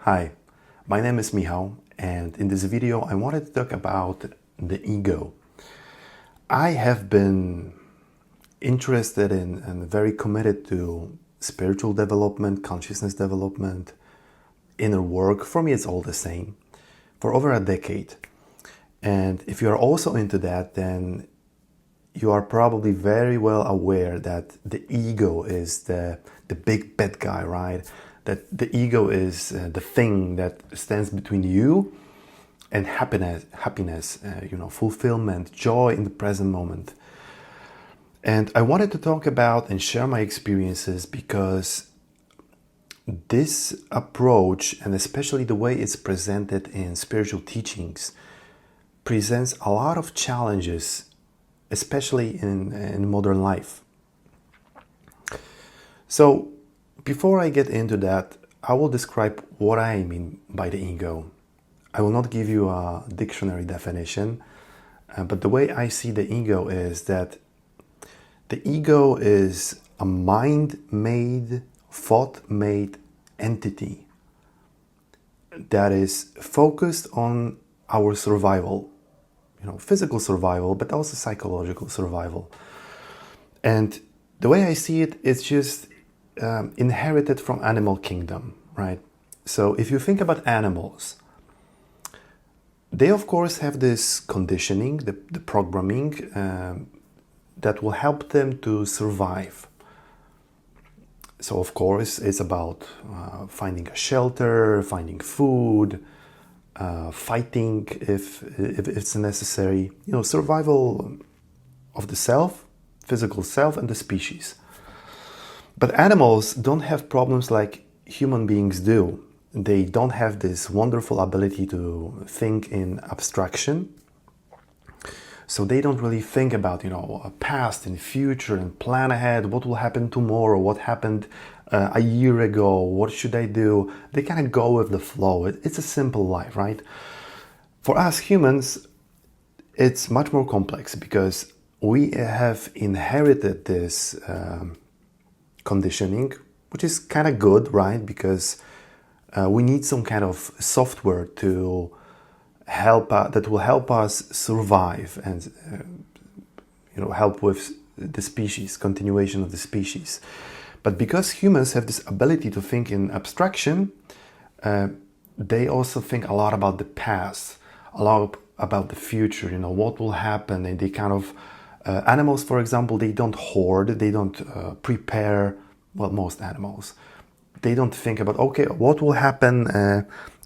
Hi, my name is Michał, and in this video I wanted to talk about the ego. I have been interested in and very committed to spiritual development, consciousness development, inner work. For me, it's all the same, for over a decade. And if you are also into that, then you are probably very well aware that the ego is the big bad guy, right? That the ego is the thing that stands between you and happiness, fulfillment, joy in the present moment. And I wanted to talk about and share my experiences because this approach, and especially the way it's presented in spiritual teachings, presents a lot of challenges, especially in modern life. So before I get into that, I will describe what I mean by the ego. I will not give you a dictionary definition, but the way I see the ego is that the ego is a mind-made, thought-made entity that is focused on our survival, physical survival, but also psychological survival. And the way I see it, it's just inherited from animal kingdom, right? So if you think about animals, they of course have this conditioning, the programming that will help them to survive. So of course it's about finding a shelter, finding food, fighting if it's necessary, survival of the self, physical self, and the species. But animals don't have problems like human beings do. They don't have this wonderful ability to think in abstraction. So they don't really think about, a past and future and plan ahead, what will happen tomorrow, what happened a year ago, what should I do? They kind of go with the flow. It's a simple life, right? For us humans, it's much more complex because we have inherited this conditioning, which is kind of good, right? Because we need some kind of software to help that will help us survive and help with the species, continuation of the species. But because humans have this ability to think in abstraction, they also think a lot about the past, a lot about the future, what will happen, and they kind of animals, for example, they don't hoard, they don't prepare. Well, most animals, they don't think about, okay, what will happen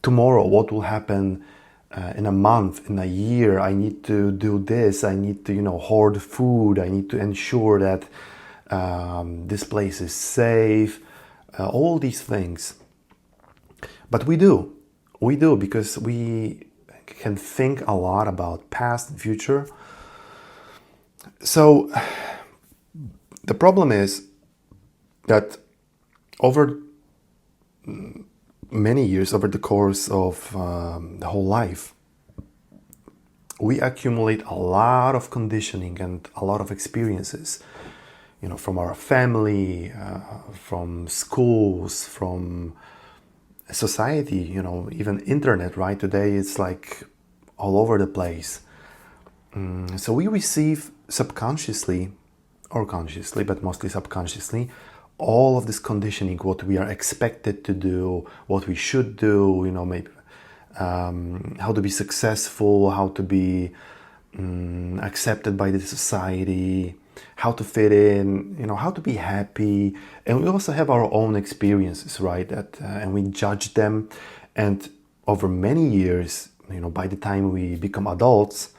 tomorrow, what will happen in a month, in a year. I need to do this, I need to hoard food, I need to ensure that this place is safe, all these things. But we do because we can think a lot about past and future. So the problem is that over many years, over the course of the whole life, we accumulate a lot of conditioning and a lot of experiences, from our family, from schools, from society, even internet, right? Today it's like all over the place. So we receive subconsciously or consciously, but mostly subconsciously, all of this conditioning, what we are expected to do, what we should do, maybe how to be successful, how to be accepted by the society, how to fit in, how to be happy. And we also have our own experiences, right? And we judge them. And over many years, by the time we become adults,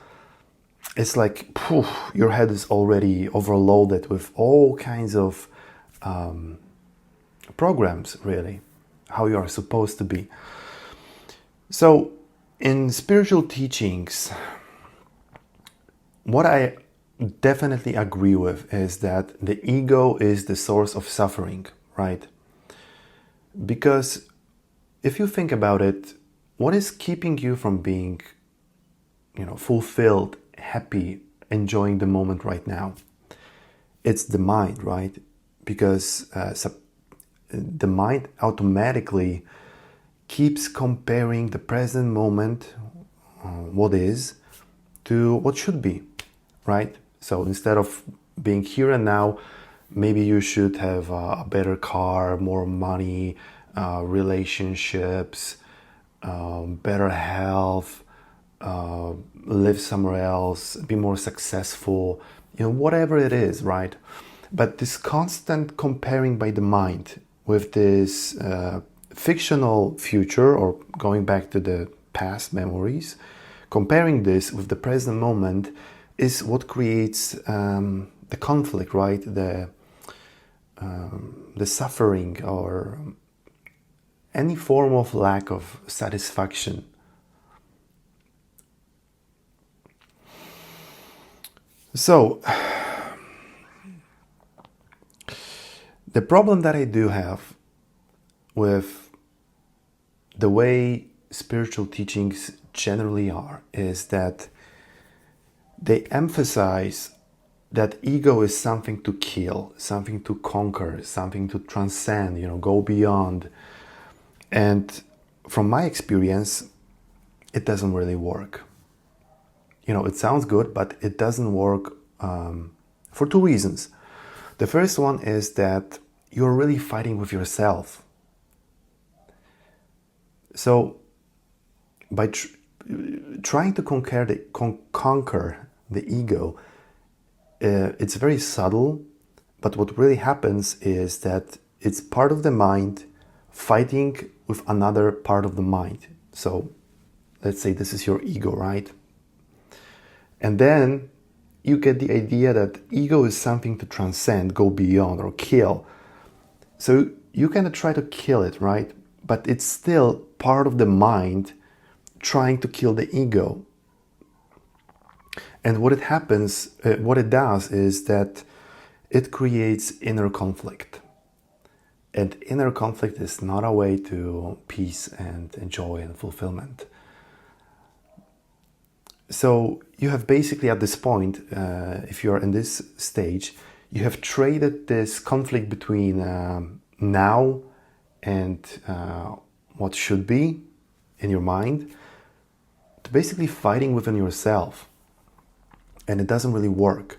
it's like, poof, your head is already overloaded with all kinds of programs, really, how you are supposed to be. So in spiritual teachings, what I definitely agree with is that the ego is the source of suffering, right? Because if you think about it, what is keeping you from being, fulfilled, happy, enjoying the moment right now? It's the mind, right? Because the mind automatically keeps comparing the present moment, what is, to what should be, right? So instead of being here and now, maybe you should have a better car, more money, relationships, better health, live somewhere else, be more successful, whatever it is, right? But this constant comparing by the mind with this fictional future, or going back to the past memories, comparing this with the present moment is what creates the conflict, right? The suffering, or any form of lack of satisfaction. So, the problem that I do have with the way spiritual teachings generally are is that they emphasize that ego is something to kill, something to conquer, something to transcend, go beyond. And from my experience, it doesn't really work. It sounds good, but it doesn't work for two reasons. The first one is that you're really fighting with yourself. So by trying to conquer the ego, it's very subtle, but what really happens is that it's part of the mind fighting with another part of the mind. So let's say this is your ego, right? And then you get the idea that ego is something to transcend, go beyond, or kill. So you kind of try to kill it, right? But it's still part of the mind trying to kill the ego. And what it does is that it creates inner conflict. And inner conflict is not a way to peace and joy and fulfillment. So you have basically at this point, if you're in this stage, you have traded this conflict between now and what should be in your mind to basically fighting within yourself. And it doesn't really work.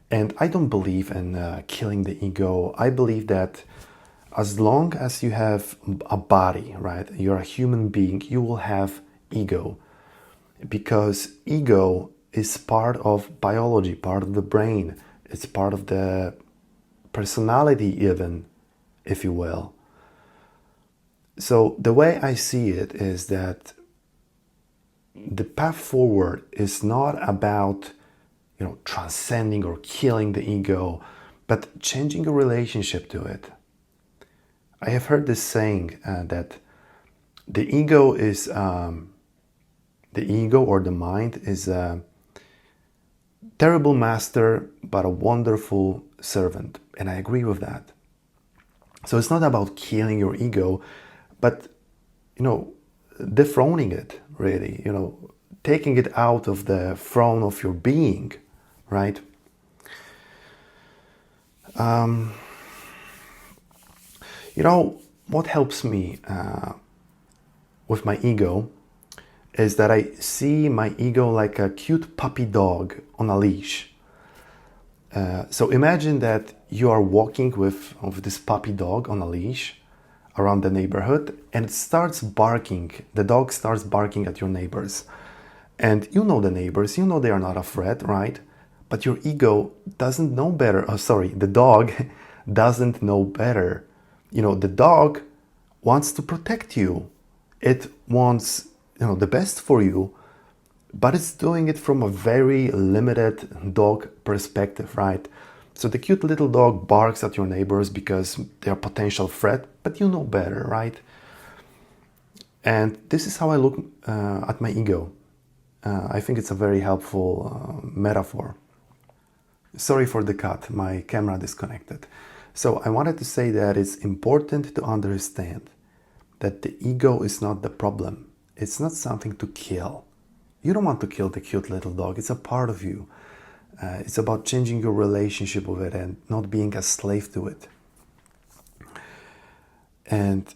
And I don't believe in killing the ego. I believe that as long as you have a body, right, you're a human being, you will have ego. Because ego is part of biology, part of the brain. It's part of the personality even, if you will. So the way I see it is that the path forward is not about transcending or killing the ego, but changing a relationship to it. I have heard this saying that the ego or the mind is a terrible master, but a wonderful servant. And I agree with that. So it's not about killing your ego, but, dethroning it, really, taking it out of the throne of your being, right? What helps me with my ego is that I see my ego like a cute puppy dog on a leash. So imagine that you are walking with this puppy dog on a leash around the neighborhood, and it starts barking. The dog starts barking at your neighbors. And you know the neighbors, they are not a threat, right? But your ego doesn't know better. Oh, sorry, the dog doesn't know better. The dog wants to protect you. It wants, the best for you, but it's doing it from a very limited dog perspective, right? So the cute little dog barks at your neighbors because they're a potential threat, but you know better, right? And this is how I look at my ego. I think it's a very helpful metaphor. Sorry for the cut, my camera disconnected. So I wanted to say that it's important to understand that the ego is not the problem. It's not something to kill. You don't want to kill the cute little dog. It's a part of you. It's about changing your relationship with it and not being a slave to it. And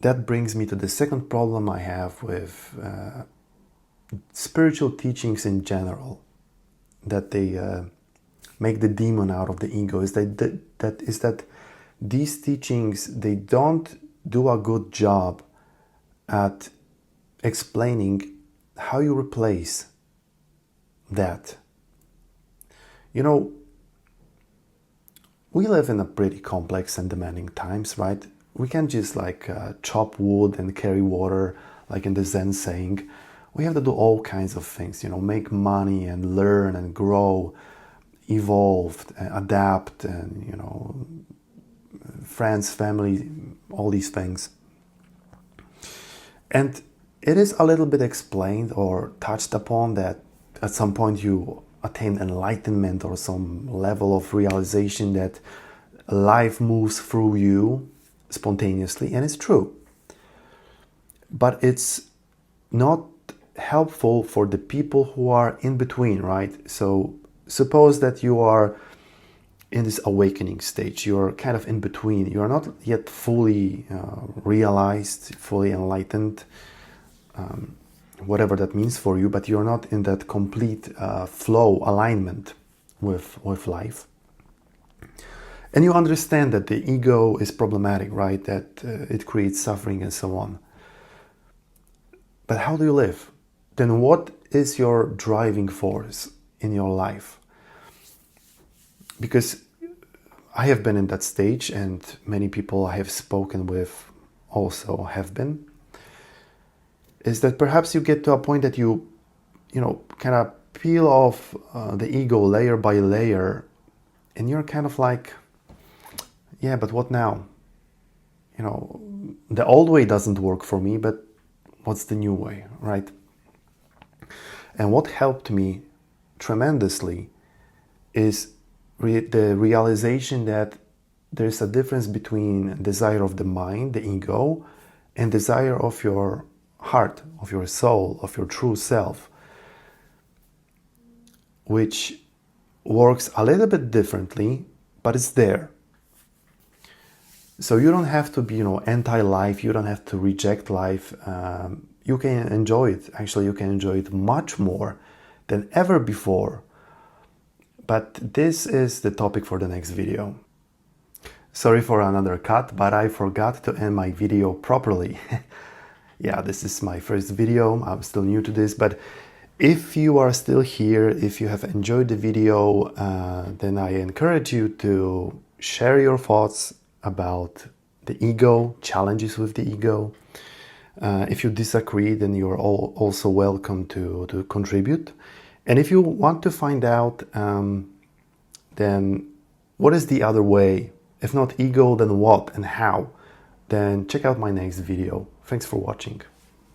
that brings me to the second problem I have with spiritual teachings in general, that they make the demon out of the ego, is that these teachings, they don't do a good job at explaining how you replace that. You know, we live in a pretty complex and demanding times, right? We can't just like chop wood and carry water, like in the Zen saying. We have to do all kinds of things, you know, make money and learn and grow, evolve, adapt, and, you know, friends, family, all these things. And it is a little bit explained or touched upon that at some point you attain enlightenment or some level of realization that life moves through you spontaneously, and it's true. But it's not helpful for the people who are in between, right? So suppose that you are in this awakening stage, you're kind of in between, you're not yet fully realized, fully enlightened, whatever that means for you, but you're not in that complete flow, alignment with life. And you understand that the ego is problematic, right? That it creates suffering and so on. But how do you live? Then what is your driving force in your life? Because I have been in that stage, and many people I have spoken with also have been, is that perhaps you get to a point that you know, kind of peel off the ego layer by layer, and you're kind of like, yeah, but what now? You know, the old way doesn't work for me, but what's the new way, right? And what helped me tremendously is the realization that there's a difference between desire of the mind, the ego, and desire of your heart, of your soul, of your true self, which works a little bit differently, but it's there. So you don't have to be, you know, anti-life, you don't have to reject life. You can enjoy it. Actually, you can enjoy it much more than ever before. But this is the topic for the next video. Sorry for another cut, but I forgot to end my video properly. Yeah, this is my first video. I'm still new to this, but if you are still here, if you have enjoyed the video, then I encourage you to share your thoughts about the ego, challenges with the ego. If you disagree, then you're also welcome to contribute. And if you want to find out, then what is the other way? If not ego, then what and how? Then check out my next video. Thanks for watching.